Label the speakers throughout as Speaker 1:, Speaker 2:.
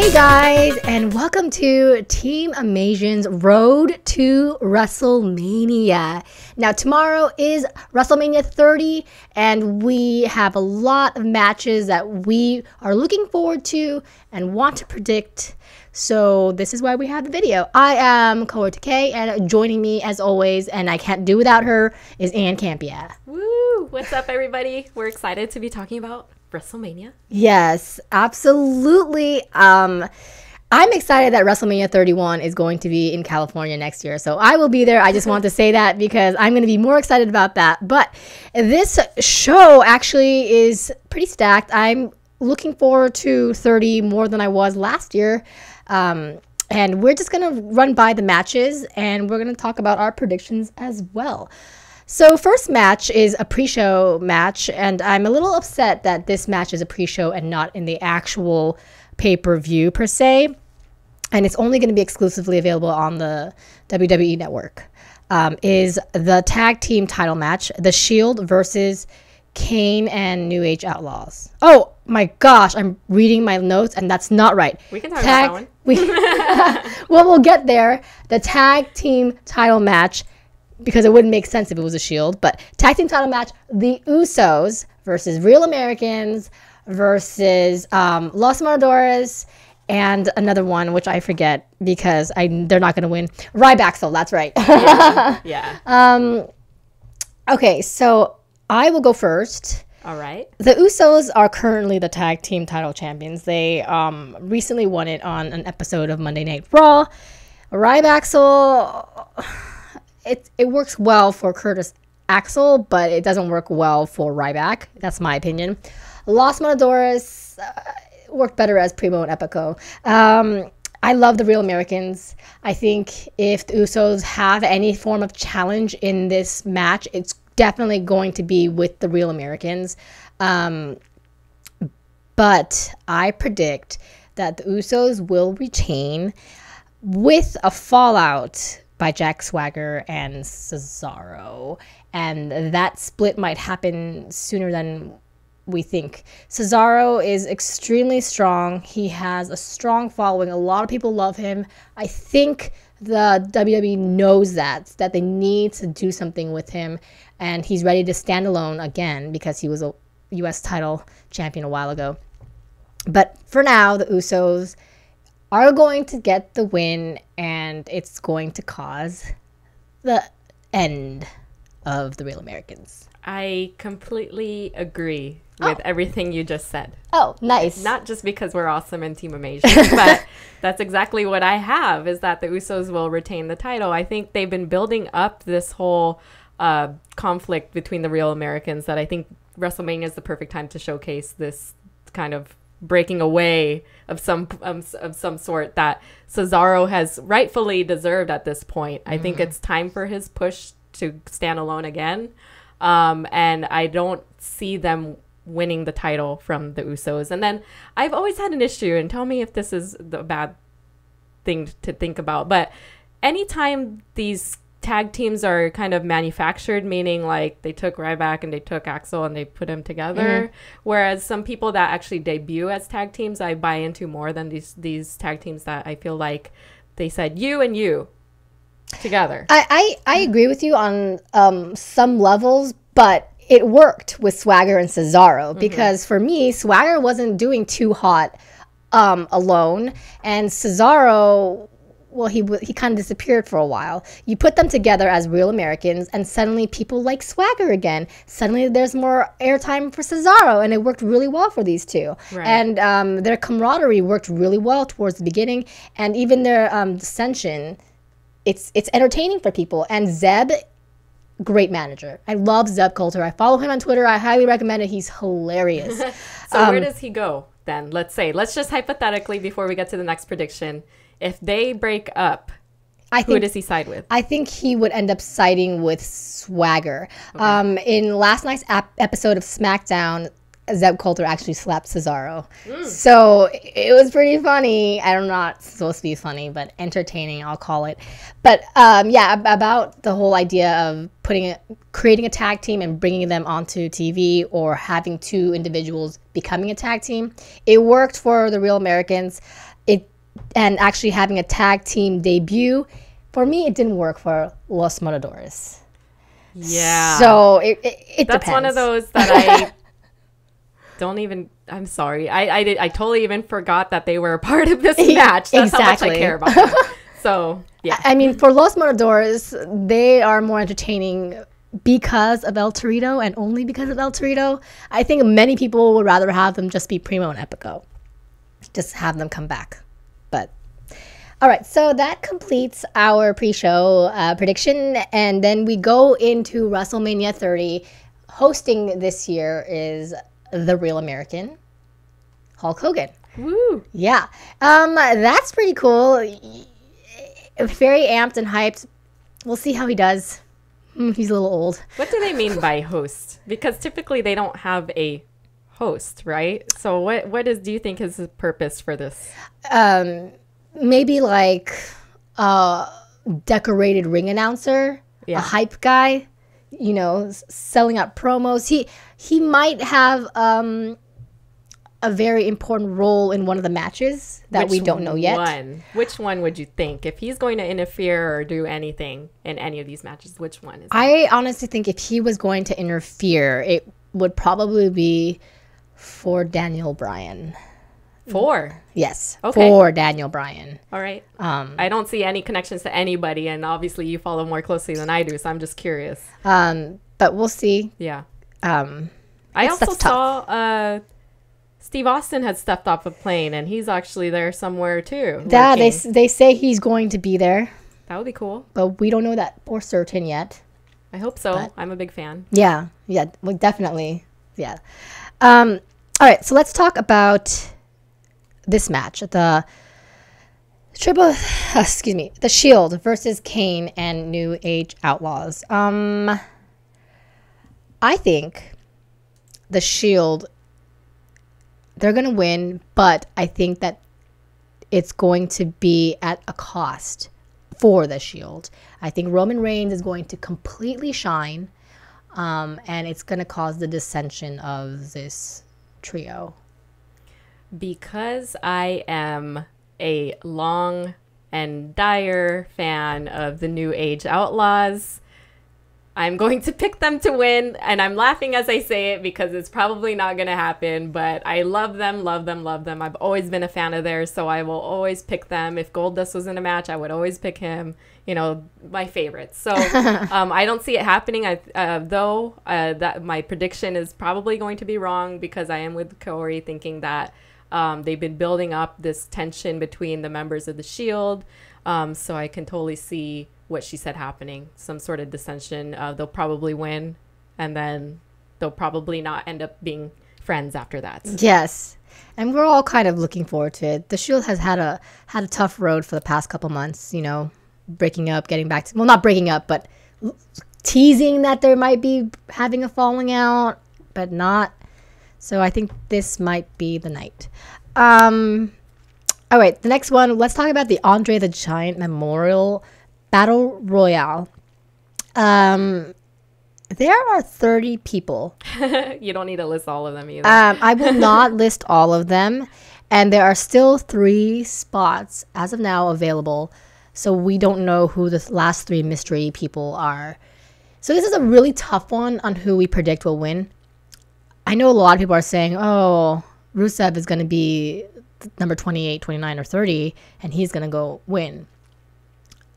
Speaker 1: Hey guys, and welcome to Team Amazin's Road to WrestleMania. Now tomorrow is WrestleMania 30, and we have a lot of matches that we are looking forward to and want to predict. So this is why we have the video. I am Kaori and joining me as always, and I can't do without her, is Ann Campea.
Speaker 2: Woo! What's up, everybody? We're excited to be talking about WrestleMania.
Speaker 1: Yes, absolutely. I'm excited that WrestleMania 31 is going to be in California next year. So I will be there. I just want to say that because I'm going to be more excited about that. But this show actually is pretty stacked. I'm looking forward to 30 more than I was last year. And we're just going to run by the matches and we're going to talk about our predictions as well. So first match is a pre-show match, and I'm a little upset that this match is a pre-show and not in the actual pay-per-view per se. And it's only going to be exclusively available on the WWE Network. Is the tag team title match, The Shield versus Kane and New Age Outlaws. Oh my gosh, I'm reading my notes and that's not right.
Speaker 2: We can talk about that one.
Speaker 1: Well, we'll get there. The tag team title match, because it wouldn't make sense if it was a Shield, but tag team title match, the Usos versus Real Americans versus Los Matadores and another one, which I forget because they're not going to win. Ryback, that's right.
Speaker 2: Yeah.
Speaker 1: Okay, so I will go first.
Speaker 2: All right.
Speaker 1: The Usos are currently the tag team title champions. They recently won it on an episode of Monday Night Raw. Ryback, it works well for Curtis Axel, but it doesn't work well for Ryback. That's my opinion. Los Matadores worked better as Primo and Epico. I love the Real Americans. I think if the Usos have any form of challenge in this match, it's definitely going to be with the Real Americans. But I predict that the Usos will retain with a fallout by Jack Swagger and Cesaro. And that split might happen sooner than we think. Cesaro is extremely strong. He has a strong following. A lot of people love him. I think the WWE knows that they need to do something with him. And he's ready to stand alone again because he was a U.S. title champion a while ago. But for now, the Usos are going to get the win, and it's going to cause the end of the Real Americans.
Speaker 2: I completely agree with everything you just said.
Speaker 1: Oh, nice.
Speaker 2: Not just because we're awesome and Team Amazing, but that's exactly what I have, is that the Usos will retain the title. I think they've been building up this whole conflict between the Real Americans that I think WrestleMania is the perfect time to showcase this kind of breaking away of some sort that Cesaro has rightfully deserved at this point. I think it's time for his push to stand alone again. And I don't see them winning the title from the Usos. And then I've always had an issue, and tell me if this is the bad thing to think about, but anytime these tag teams are kind of manufactured, meaning like they took Ryback and they took Axel and they put them together. Whereas some people that actually debut as tag teams, I buy into more than these tag teams that I feel like they said you and you together.
Speaker 1: I agree with you on some levels, but it worked with Swagger and Cesaro because for me, Swagger wasn't doing too hot alone, and Cesaro, well, he kind of disappeared for a while. You put them together as Real Americans, and suddenly people like Swagger again. Suddenly there's more airtime for Cesaro, and it worked really well for these two. Right. And their camaraderie worked really well towards the beginning, and even their dissension, it's entertaining for people. And Zeb, great manager. I love Zeb Coulter. I follow him on Twitter. I highly recommend it. He's hilarious.
Speaker 2: So where does he go then? Let's just hypothetically, before we get to the next prediction, if they break up, who does he side with?
Speaker 1: I think he would end up siding with Swagger. Okay. In last night's episode of SmackDown, Zeb Coulter actually slapped Cesaro. So it was pretty funny. I'm not supposed to be funny, but entertaining, I'll call it. But yeah, about the whole idea of creating a tag team and bringing them onto TV, or having two individuals becoming a tag team. It worked for the Real Americans. And actually having a tag team debut, for me, it didn't work for Los Matadores.
Speaker 2: Yeah.
Speaker 1: So it depends.
Speaker 2: That's one of those that I don't even. I'm sorry. I totally even forgot that they were a part of this match. That's how much I care about them. So yeah.
Speaker 1: I mean, for Los Matadores, they are more entertaining because of El Torito, and only because of El Torito. I think many people would rather have them just be Primo and Epico. Just have them come back. But all right, so that completes our pre-show prediction, and then we go into WrestleMania 30. Hosting this year is the Real American, Hulk Hogan.
Speaker 2: Woo!
Speaker 1: Yeah, that's pretty cool. Very amped and hyped. We'll see how he does. He's a little old.
Speaker 2: What do they mean by host? Because typically they don't have a host, right? So what do you think is the purpose for this?
Speaker 1: Maybe like a decorated ring announcer, a hype guy, selling out promos. He might have a very important role in one of the matches that we don't know yet.
Speaker 2: Which one would you think? If he's going to interfere or do anything in any of these matches, which one is it?
Speaker 1: I honestly think if he was going to interfere, it would probably be for Daniel Bryan. Yes. Okay. For Daniel Bryan.
Speaker 2: All right. I don't see any connections to anybody, and obviously you follow more closely than I do, so I'm just curious.
Speaker 1: But we'll see.
Speaker 2: Yeah. I also saw Steve Austin had stepped off a plane, and he's actually there somewhere too.
Speaker 1: Yeah, they say he's going to be there.
Speaker 2: That would be cool.
Speaker 1: But we don't know that for certain yet.
Speaker 2: I hope so. I'm a big fan.
Speaker 1: Yeah. Well, definitely. Yeah. All right, so let's talk about this match, the Shield versus Kane and New Age Outlaws. I think the Shield, they're gonna win, but I think that it's going to be at a cost for the Shield. I think Roman Reigns is going to completely shine, and it's gonna cause the dissension of this trio.
Speaker 2: Because I am a long and dire fan of the New Age Outlaws, I'm going to pick them to win, and I'm laughing as I say it because it's probably not going to happen, but I love them. I've always been a fan of theirs, so I will always pick them. If Goldust was in a match, I would always pick him, my favorite. So I don't see it happening, though that my prediction is probably going to be wrong, because I am with Kaori thinking that they've been building up this tension between the members of the Shield, so I can totally see what she said happening, some sort of dissension. They'll probably win, and then they'll probably not end up being friends after that.
Speaker 1: Yes, and we're all kind of looking forward to it. The Shield has had a tough road for the past couple months, breaking up, getting back to, well, not breaking up, but teasing that there might be having a falling out, but not. So I think this might be the night. All right, the next one, let's talk about the Andre the Giant Memorial Battle Royale. There are 30 people.
Speaker 2: You don't need to list all of them either.
Speaker 1: I will not list all of them. And there are still 3 spots as of now available. So we don't know who the last 3 mystery people are. So this is a really tough one on who we predict will win. I know a lot of people are saying, oh, Rusev is going to be number 28, 29, or 30, and he's going to go win.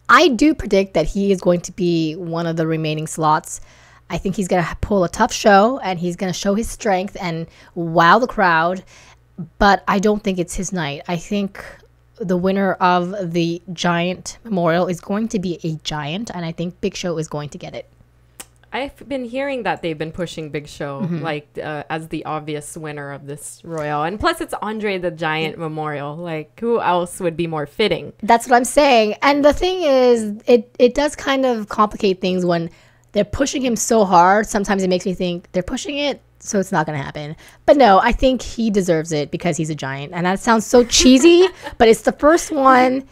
Speaker 1: I do predict that he is going to be one of the remaining slots. I think he's going to pull a tough show, and he's going to show his strength and wow the crowd, but I don't think it's his night. I think the winner of the Giant Memorial is going to be a Giant, and I think Big Show is going to get it.
Speaker 2: I've been hearing that they've been pushing Big Show as the obvious winner of this Royale. And plus, it's Andre the Giant Memorial. Like, who else would be more fitting?
Speaker 1: That's what I'm saying. And the thing is, it does kind of complicate things when they're pushing him so hard. Sometimes it makes me think they're pushing it So it's not going to happen. But no, I think he deserves it because he's a giant. And that sounds so cheesy, but it's the first one.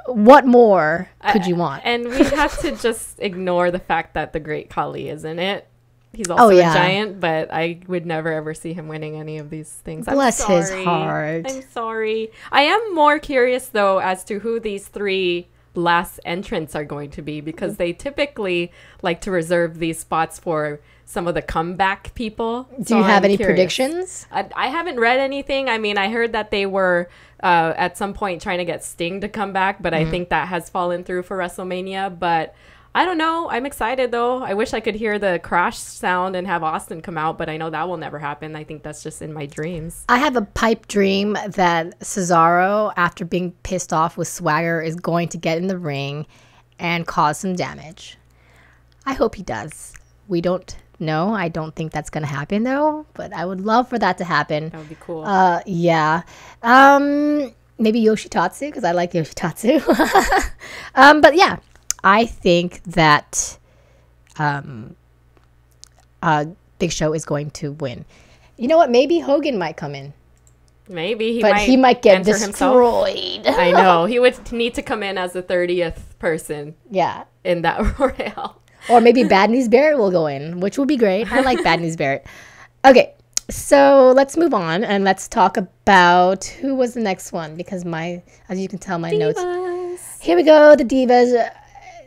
Speaker 1: What more could you want?
Speaker 2: And we have to just ignore the fact that the Great Khali is in it. He's also a giant, but I would never ever see him winning any of these things.
Speaker 1: Bless his heart.
Speaker 2: I'm sorry. I am more curious, though, as to who these 3 last entrants are going to be, because they typically like to reserve these spots for some of the comeback people.
Speaker 1: Do you have any predictions?
Speaker 2: I haven't read anything. I mean, I heard that they were at some point trying to get Sting to come back, but I think that has fallen through for WrestleMania. But I don't know. I'm excited, though. I wish I could hear the crash sound and have Austin come out, but I know that will never happen. I think that's just in my dreams.
Speaker 1: I have a pipe dream that Cesaro, after being pissed off with Swagger, is going to get in the ring and cause some damage. I hope he does. We don't know. I don't think that's going to happen, though, but I would love for that to happen.
Speaker 2: That would be cool.
Speaker 1: Yeah. Maybe Yoshitatsu, because I like Yoshitatsu. But yeah, I think that Big Show is going to win. You know what? Maybe Hogan might come in.
Speaker 2: Maybe
Speaker 1: he might get destroyed.
Speaker 2: I know. He would need to come in as the 30th person.
Speaker 1: Yeah.
Speaker 2: In that Royale.
Speaker 1: Or maybe Bad News Barrett will go in, which will be great. I like Bad News Barrett. Okay, so let's move on and let's talk about who was the next one, because as you can tell, my
Speaker 2: Divas.
Speaker 1: notes. Here we go, the Divas.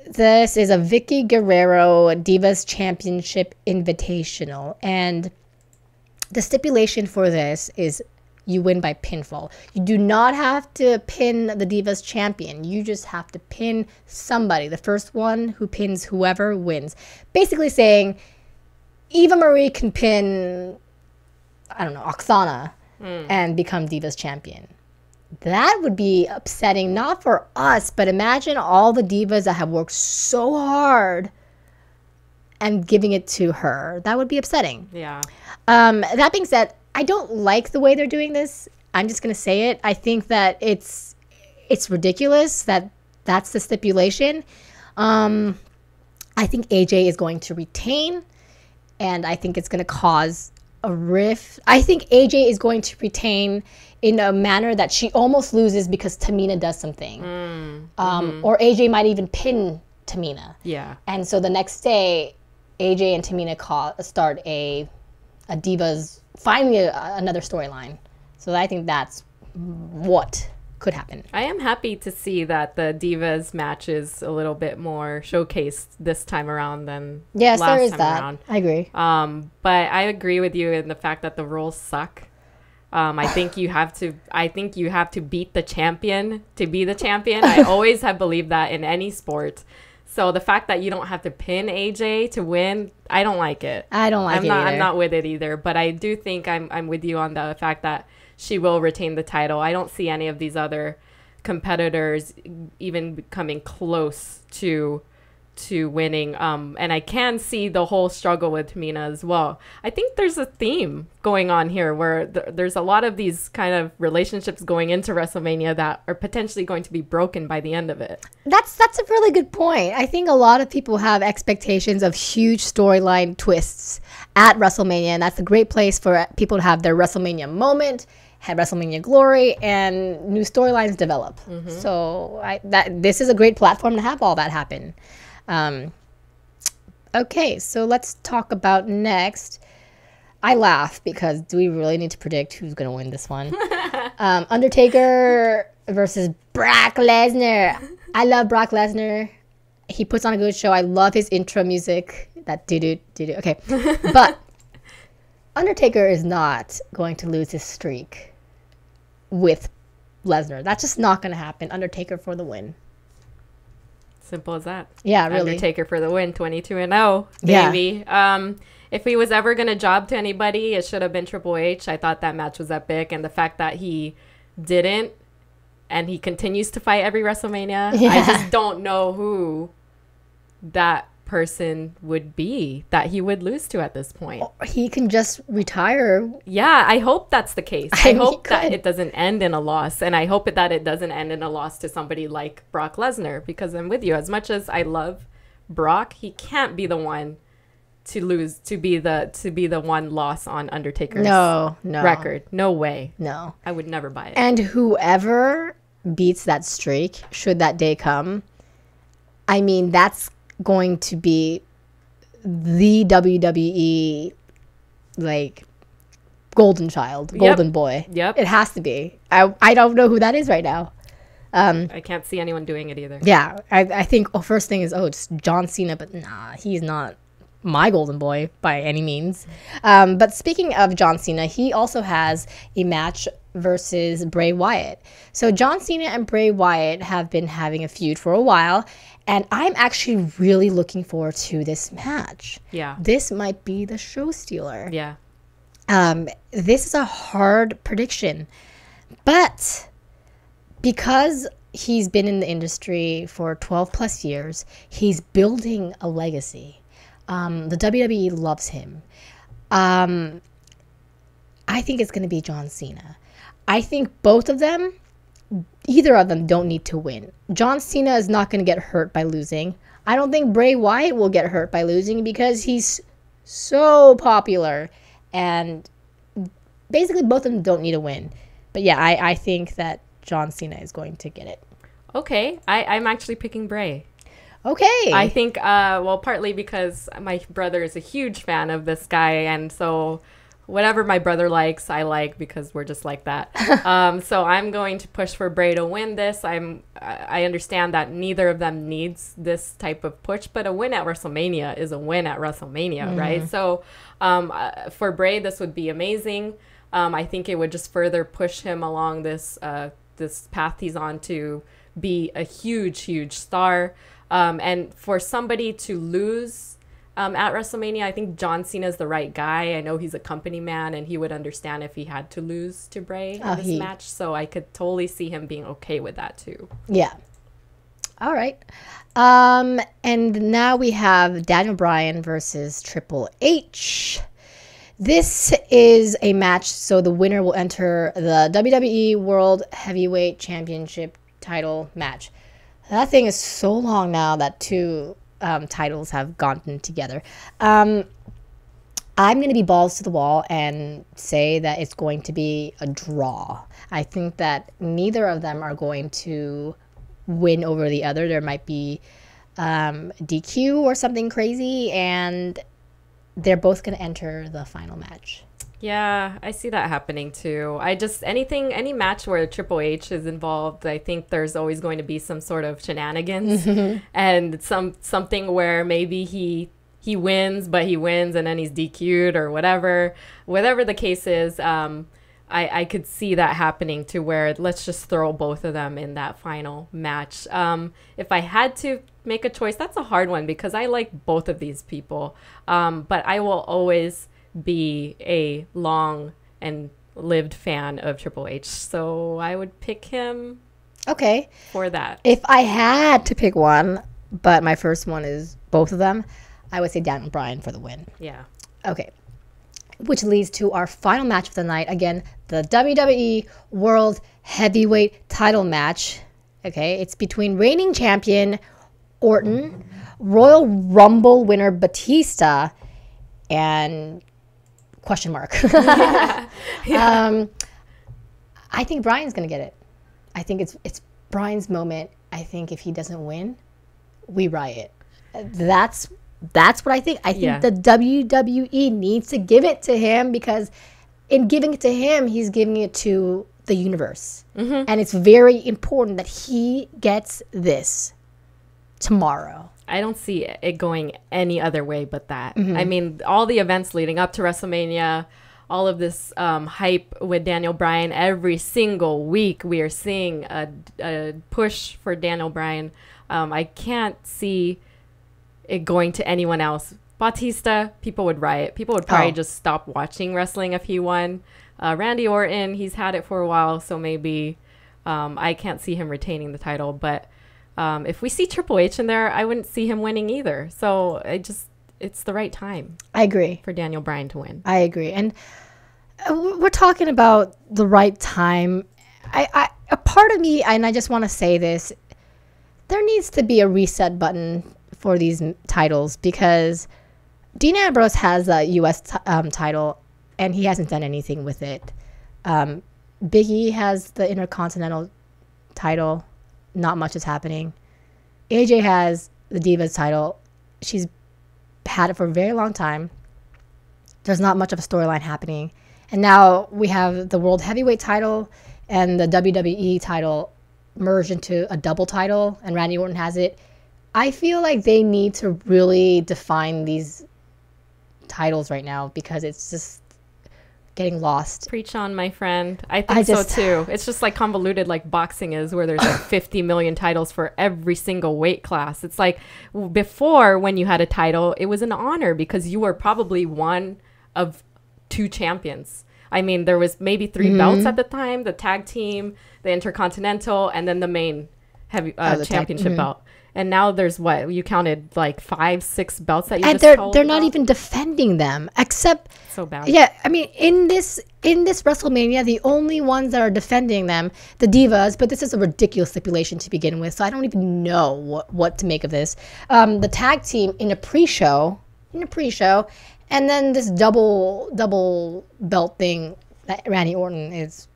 Speaker 1: This is a Vicky Guerrero Divas Championship Invitational, and the stipulation for this is you win by pinfall. You do not have to pin the Divas champion. You just have to pin somebody. The first one who pins whoever wins. Basically saying Eva Marie can pin, I don't know, Oksana and become Divas champion. That would be upsetting, not for us, but imagine all the Divas that have worked so hard and giving it to her. That would be upsetting.
Speaker 2: Yeah.
Speaker 1: That being said, I don't like the way they're doing this. I'm just going to say it. I think that it's ridiculous that that's the stipulation. I think AJ is going to retain, and I think it's going to cause a rift. I think AJ is going to retain in a manner that she almost loses because Tamina does something. Or AJ might even pin Tamina.
Speaker 2: Yeah.
Speaker 1: And so the next day, AJ and Tamina start a Divas, finally another storyline. So I think that's what could happen. I
Speaker 2: am happy to see that the Divas match is a little bit more showcased this time around than last time around.
Speaker 1: I agree.
Speaker 2: But I agree with you in the fact that the rules suck. I think you have to beat the champion to be the champion. I always have believed that in any sport. So the fact that you don't have to pin AJ to win, I don't like it.
Speaker 1: I'm
Speaker 2: not with it either. But I do think I'm with you on the fact that she will retain the title. I don't see any of these other competitors even coming close to winning. And I can see the whole struggle with Tamina as well. I think there's a theme going on here where there's a lot of these kind of relationships going into WrestleMania that are potentially going to be broken by the end of it.
Speaker 1: That's a really good point. I think a lot of people have expectations of huge storyline twists at WrestleMania, and that's a great place for people to have their WrestleMania moment, have WrestleMania glory, and new storylines develop. So this is a great platform to have all that happen. Okay, so let's talk about next. I laugh because do we really need to predict who's going to win this one? Undertaker versus Brock Lesnar. I love Brock Lesnar. He puts on a good show. I love his intro music. That do-do. Okay. But Undertaker is not going to lose his streak with Lesnar. That's just not going to happen. Undertaker for the win.
Speaker 2: Simple as that.
Speaker 1: Yeah, really.
Speaker 2: Undertaker for the win, 22-0, baby. Yeah. If he was ever going to job to anybody, it should have been Triple H. I thought that match was epic, and the fact that he didn't, and he continues to fight every WrestleMania, I just don't know who that person would be that he would lose to at this point.
Speaker 1: He can just retire.
Speaker 2: Yeah, I hope that's the case. I hope that it doesn't end in a loss, and I hope that it doesn't end in a loss to somebody like Brock Lesnar, because I'm with you. As much as I love Brock, he can't be the one to lose, to be the one loss on Undertaker's
Speaker 1: No.
Speaker 2: record. No way.
Speaker 1: No.
Speaker 2: I would never buy it.
Speaker 1: And whoever beats that streak, should that day come, I mean, that's going to be the WWE, like, golden child, golden boy.
Speaker 2: Yep.
Speaker 1: It has to be. I don't know who that is right now.
Speaker 2: I can't see anyone doing it either.
Speaker 1: Yeah. I think, first thing is, it's John Cena, but nah, he's not my golden boy by any means. But speaking of John Cena, he also has a match versus Bray Wyatt. So John Cena and Bray Wyatt have been having a feud for a while, and I'm actually really looking forward to this match.
Speaker 2: Yeah.
Speaker 1: This might be the show stealer.
Speaker 2: Yeah.
Speaker 1: This is a hard prediction, but because he's been in the industry for 12 plus years, he's building a legacy. The WWE loves him. I think it's going to be John Cena. I think both of them, either of them don't need to win. John Cena is not going to get hurt by losing. I don't think Bray Wyatt will get hurt by losing because he's so popular. And basically both of them don't need a win. But yeah, I think that John Cena is going to get it.
Speaker 2: Okay. I'm actually picking Bray.
Speaker 1: Okay.
Speaker 2: I think, partly because my brother is a huge fan of this guy, and so whatever my brother likes, I like, because we're just like that. So I'm going to push for Bray to win this. I understand that neither of them needs this type of push, but a win at WrestleMania is a win at WrestleMania, right? So for Bray, this would be amazing. I think it would just further push him along this path he's on to be a huge, huge star. And for somebody to lose at WrestleMania, I think John Cena is the right guy. I know he's a company man, and he would understand if he had to lose to Bray in this match. So I could totally see him being okay with that too.
Speaker 1: Yeah. All right. And now we have Daniel Bryan versus Triple H. This is a match, so the winner will enter the WWE World Heavyweight Championship title match. That thing is so long now that two titles have gotten together. I'm going to be balls to the wall and say that it's going to be a draw. I think that neither of them are going to win over the other. There might be DQ or something crazy, and they're both going to enter the final match.
Speaker 2: Yeah, I see that happening too. Any match where Triple H is involved, I think there's always going to be some sort of shenanigans and something where maybe he wins, but he wins and then he's DQ'd or whatever. Whatever the case is, I could see that happening to where let's just throw both of them in that final match. If I had to make a choice, that's a hard one because I like both of these people, but I will always be a long and lived fan of Triple H, so I would pick him for that.
Speaker 1: If I had to pick one, but my first one is both of them, I would say Daniel Bryan for the win.
Speaker 2: Yeah.
Speaker 1: Okay. Which leads to our final match of the night. Again, the WWE World Heavyweight title match. Okay, it's between reigning champion Orton, Royal Rumble winner Batista, and question mark.
Speaker 2: Yeah.
Speaker 1: I think Bryan's going to get it. I think it's Bryan's moment. I think if he doesn't win, we riot. That's what I think. I think the WWE needs to give it to him because in giving it to him, he's giving it to the universe. And it's very important that he gets this tomorrow.
Speaker 2: I don't see it going any other way but that. I mean, all the events leading up to WrestleMania, all of this hype with Daniel Bryan, every single week we are seeing a push for Daniel Bryan. I can't see it going to anyone else. Batista, people would riot. People would probably just stop watching wrestling if he won. Randy Orton, he's had it for a while, so maybe I can't see him retaining the title, but if we see Triple H in there, I wouldn't see him winning either. So it's the right time.
Speaker 1: I agree.
Speaker 2: For Daniel Bryan to win.
Speaker 1: I agree. And we're talking about the right time. A part of me, and I just want to say this, there needs to be a reset button for these titles because Dean Ambrose has a U.S. Title, and he hasn't done anything with it. Big E has the Intercontinental title. Not much is happening. AJ has the Divas title. She's had it for a very long time. There's not much of a storyline happening. And now we have the World Heavyweight title and the WWE title merged into a double title, and Randy Orton has it. I feel like they need to really define these titles right now because it's just getting lost.
Speaker 2: Preach on, my friend. I think so too. It's just like convoluted like boxing is, where there's like 50 million titles for every single weight class. It's like before, when you had a title, it was an honor because you were probably one of 2 champions. I mean, there was maybe 3 belts at the time, the tag team, the Intercontinental, and then the main heavy championship belt. And now there's what? You counted like 5, 6 belts that you
Speaker 1: and
Speaker 2: just
Speaker 1: they're not even defending them, except
Speaker 2: so bad.
Speaker 1: Yeah, I mean, in this WrestleMania, the only ones that are defending them, the Divas, but this is a ridiculous stipulation to begin with, so I don't even know what to make of this. The tag team in a pre-show, and then this double belt thing that Randy Orton is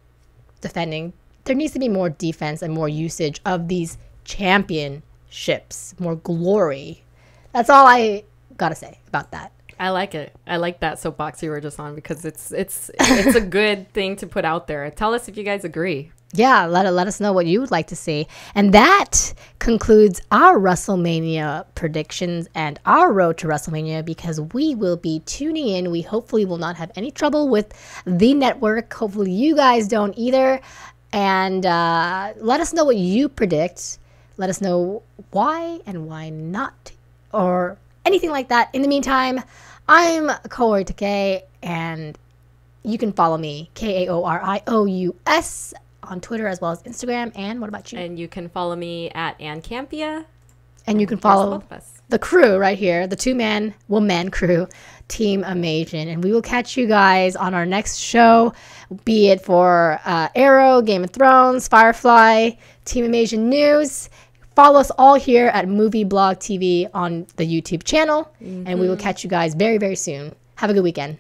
Speaker 1: defending. There needs to be more defense and more usage of these championships, more glory. That's all I gotta say about that.
Speaker 2: I like it. I like that soapbox you were just on because it's a good thing to put out there. Tell us if you guys agree.
Speaker 1: Yeah, let us know what you would like to see. And that concludes our WrestleMania predictions and our road to WrestleMania, because we will be tuning in. We hopefully will not have any trouble with the network. Hopefully you guys don't either. And let us know what you predict. Let us know why and why not, or anything like that. In the meantime, I'm Kaori, and you can follow me, Kaorious, on Twitter as well as Instagram. And what about you?
Speaker 2: And you can follow me at Ann Campea.
Speaker 1: And you can follow the crew right here, the 2-man, woman crew, Team Amazing. And we will catch you guys on our next show, be it for Arrow, Game of Thrones, Firefly, Team Amazing News. Follow us all here at Movie Blog TV on the YouTube channel. And we will catch you guys very, very soon. Have a good weekend.